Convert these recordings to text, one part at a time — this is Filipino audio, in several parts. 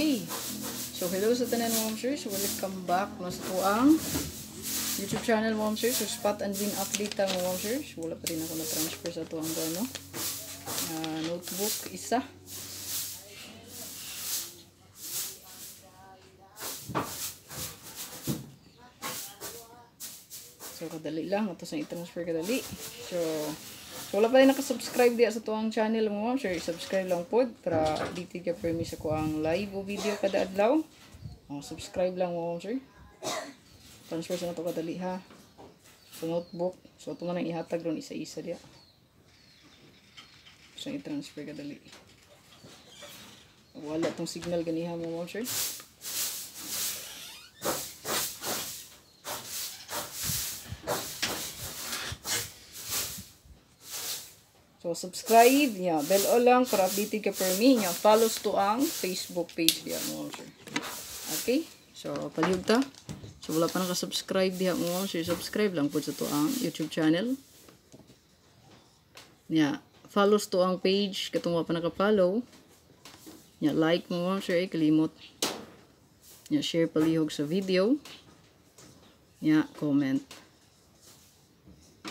Okay. So, hello sa tanan mga mamsers. Welcome back na sa tuang YouTube channel mga mamsers. So, spot and win update ang mga mamsers. Wala pa rin ako na-transfer sa tuang notebook isa. So, kadali lang. Ito sa i-transfer kadali. So, wala pa rin nakasubscribe diya sa tuang channel mo. Sure, subscribe lang po para dito ka permis ako ang live o video kada adlaw. Subscribe lang mo, sir. Transfer sa nato kadali ha. Sa notebook. So, ito man ang ihatag ron isa-isa diya. So, i-transfer kadali. Wala tong signal ganiha mo, sir. So, subscribe niya. Bell o lang para updated ka per me niya. Follows to ang Facebook page diya mo, sir. Okay? So, palihog ta. So, wala pa naka-subscribe diya mo, sir. Subscribe lang po sa to ang YouTube channel. Niya. Follows to ang page. Katong wala pa naka-follow. Niya, like mo, sir. Kalimot. Niya, share palihog sa video. Niya, comment.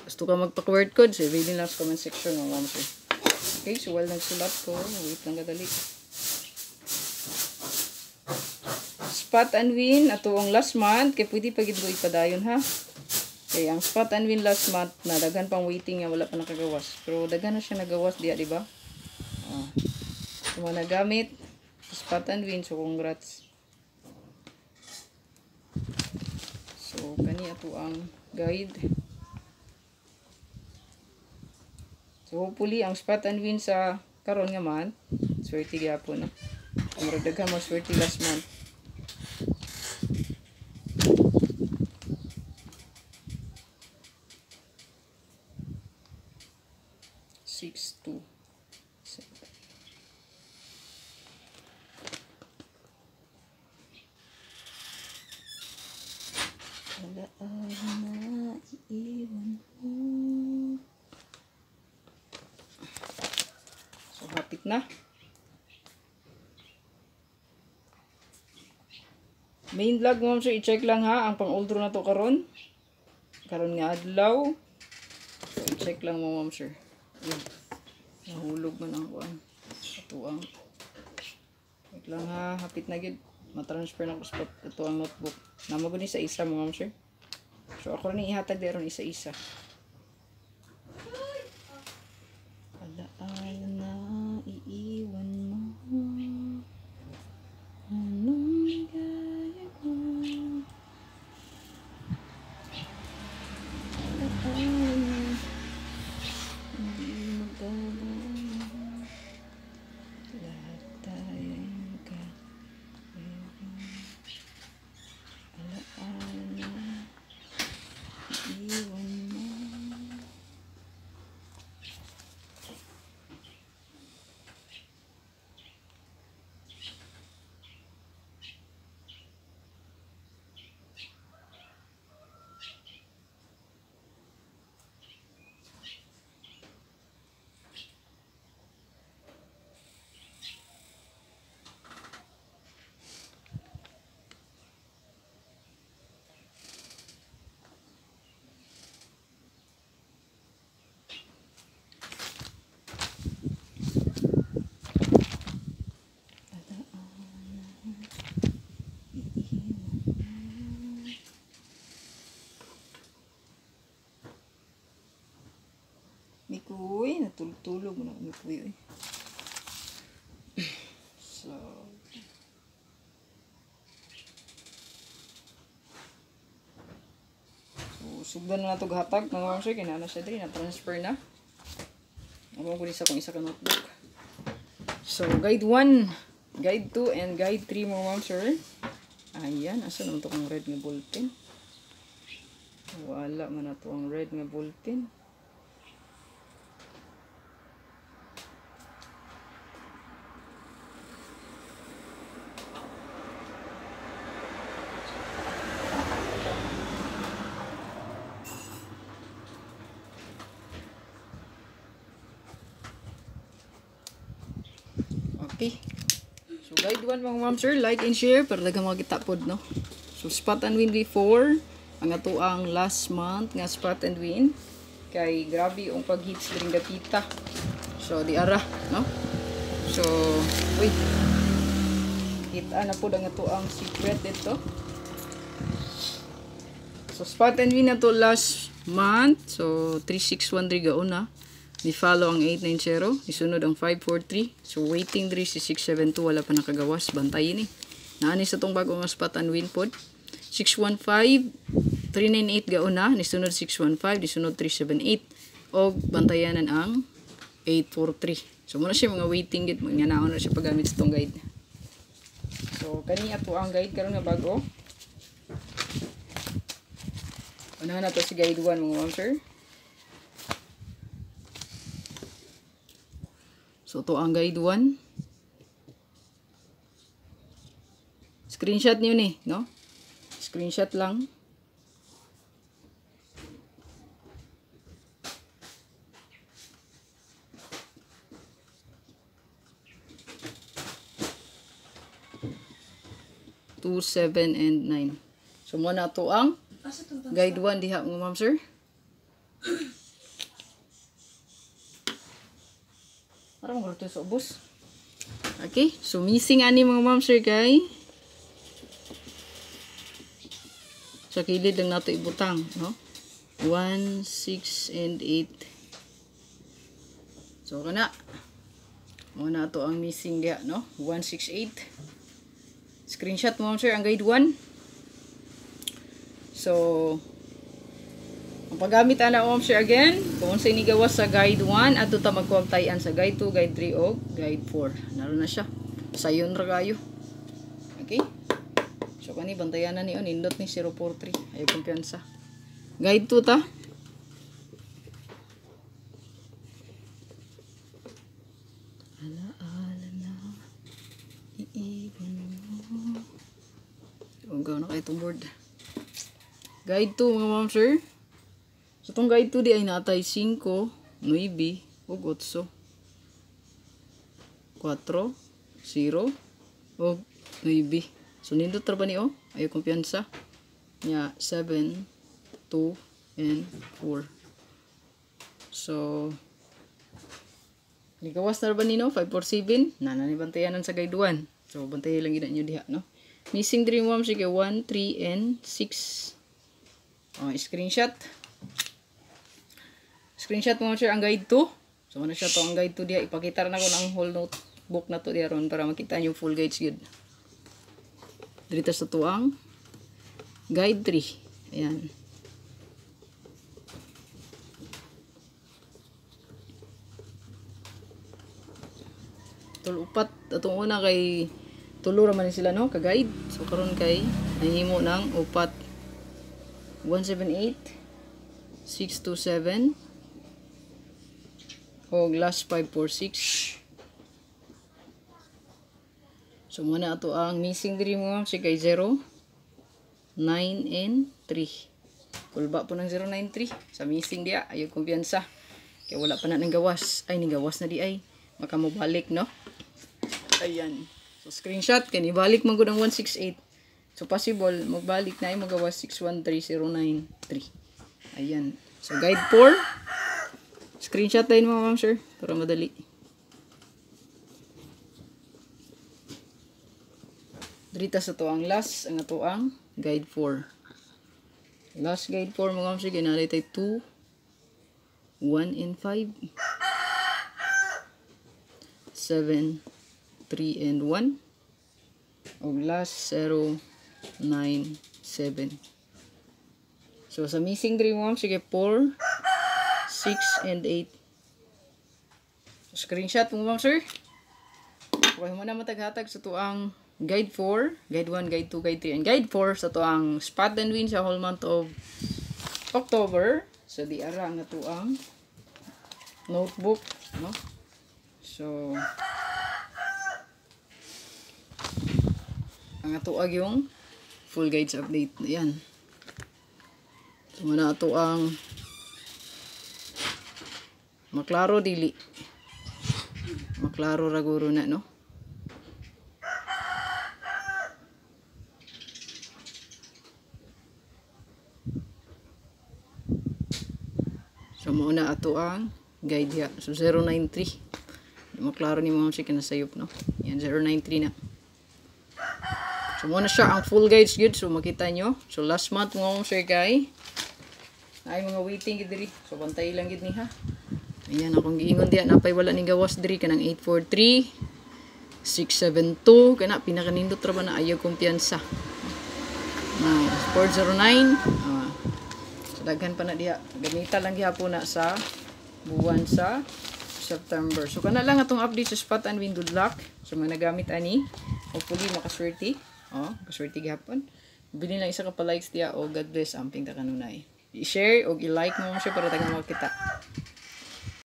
Gusto ka magpa-word code, so reading lang sa comment section ng ma'am sir. Okay, so while nagsulat ko, wait lang kadali. Spot and win, ato ang last month, kaya pwede pagid ko ipadayon ha. Okay, ang spot and win last month, na daghan pang waiting nga, wala pa nakagawas. Pero daghan na siya nagawas diya, di ba? So, mga nagamit, spot and win, so congrats. So, kani ato ang guide. So, hopefully, ang spot and win sa karon nga man, swerte gyapon na. Ang daghan mo swerte last month. Six, two, seven. Wala na iiwan mo. So, hapit na. Main vlog mo, sir, i-check lang ha. Ang pang-oldro na to karon. Karon nga adlaw. So, i-check lang mo, ma'am, sir. Nahulog man ang kuan. Ito ang. Wait lang ha. Hapit na gid. Matransfer na ko spot. Ito ang notebook. Namagod ni sa isa, ma'am, sir. So, ako rin ihatag deron isa-isa. Alaala na iiwan mo. Anong gaya ko? Alaala na hindi magbabago. Lahat tayo ay magkaiba. Alaala na iiwan mo. Mikuy, natulog-tulog na mikuy. So, sugdan na ito hatag. Mga mga sir, kinana siya din. Na-transfer na. Ako ko sa kung isa ka notebook. So, guide 1, guide 2, and guide 3 mga mga sir. Ayan, asa naman ito kong red nga bulletin? Wala man na ito ang red nga bulletin. Okay. So guide 1 mga ma'am sir, like and share para daghang mga kita pod no. So spot and win before ang ato ang last month nga spot and win kay grabe ang pag-hits during dapita. So di ara no. So wait. Kita na pod ang ato ang secret dito. So spot and win na to last month. So 361 diri gauna. Ni follow ang 890, isunod ang 543. So waiting diri si 672 wala pa nakagawas, bantayin ni. Naani sa tong bago nga spot and win pod. 615 398 gauna, ni sunod 615, ni sunod 378 og bantayanan ang 843. So muna siya mga waiting gid, mga naon na siya paggamit sa tong guide. So kani ato ang guide karon nga bago. Unahan na to si guide 1 mga ma'am sir. So to ang guide 1. Screenshot niyo ni, no? Screenshot lang. Two, 7, and 9. So muna to ang guide 1 diha mga ma'am sir. Parang mga ito sa ubos. Okay, so missing ani mga ma'am sir kay sa kilid lang nato ibutang, no? 1, 6, and 8. So kana muna to ang missing diha, no? 1, 6, 8. Screenshot mo sir ang guide 1. So ang paggamit ana ma'am sir again, kung sa inigawas sa guide 1 adto ta magkuwagtayan sa guide 2, guide 3 o guide 4. Naroon na siya. Sayon ra kayo. Okay? So kani bantayan na ni nindot ni 043. Ayo kumpiyansa. Guide 2 ta. Ala na. Iiwan mo. Unggaw na kay itong board. Guide 2 mga ma'am sir. So itong guide 2 di ay natay 5, 9, ug 8. 4, 0, ug 9. So nindot ra ba ni o? Ayo kumpiyansa. Nya 7, 2, and 4. So ligawas na ra ba ni no? 547. Nana ni bantayanan sa guide 1. So bantayan lang gid niyo diha no. Missing dream ma'am sige 1, 3, and 6. Oh, screenshot. Screenshot mo sir ang guide 2. So ano siya to ang guide 2 diha. Ipakita na ko ng whole notebook na to diha ron para makita niyo full guides gud. Dito sa to ang guide 3. Ayan. Tulupat atong una kay tulo ra man sila no ka guide. So karon kay nahimo ng upat 178 627 o last 546. So muna ato ang missing diri mo si kay 0 9 and 3. Kulba po ng 093 sa missing dia. Ayo kumpiyansa kay wala pa na nang gawas. Ay gawas na di ay makamobalik no. Ayan. So screenshot kani balik man gud ang 168. So possible magbalik na ay magawas 613093. Ayan. So guide 4. Screenshot tayo mo ma'am sir para madali. Drita sa to ang last ang ato ang guide 4. Last guide 4 mo ma'am sir ginalay tay 2 1 and 5 7 3 and 1 og last 0 9 7. So sa missing dream mo sige 4 6 and 8. So, screenshot mo ma'am sir. Okay mo na mataghatag sa tuang guide 4, guide 1, guide 2, guide 3, and guide 4 sa tuang spot and win sa whole month of October. So di ara nga tuang notebook, no? So ang atuag yung full guides update. Ayan. So muna ato ang maklaro dili. Maklaro ra guro na no. So muna ato ang guide diha. So 093. Di maklaro ni mga siya kinasayop, no? Yan, 093 na. So muna siya ang full guides good. So makita nyo. So last month mga sir kay ay mga waiting gid diri. So bantay lang gid ni ha. Ayan akong giingon diha napay wala ni gawas diri kanang 843 672 kana pinakanindot ra ba na ayaw kumpiyansa. 409 so daghan pa na diha. Gamita lang gyapon na sa buwan sa September. So kana lang atong update sa spot and window lock. So mga nagamit ani hopefully makaswerte. Kaswerte gyapon. Bili lang isa ka pa likes diha o God bless amping ta kanunay. I-share o i-like mo siya para tagang makita.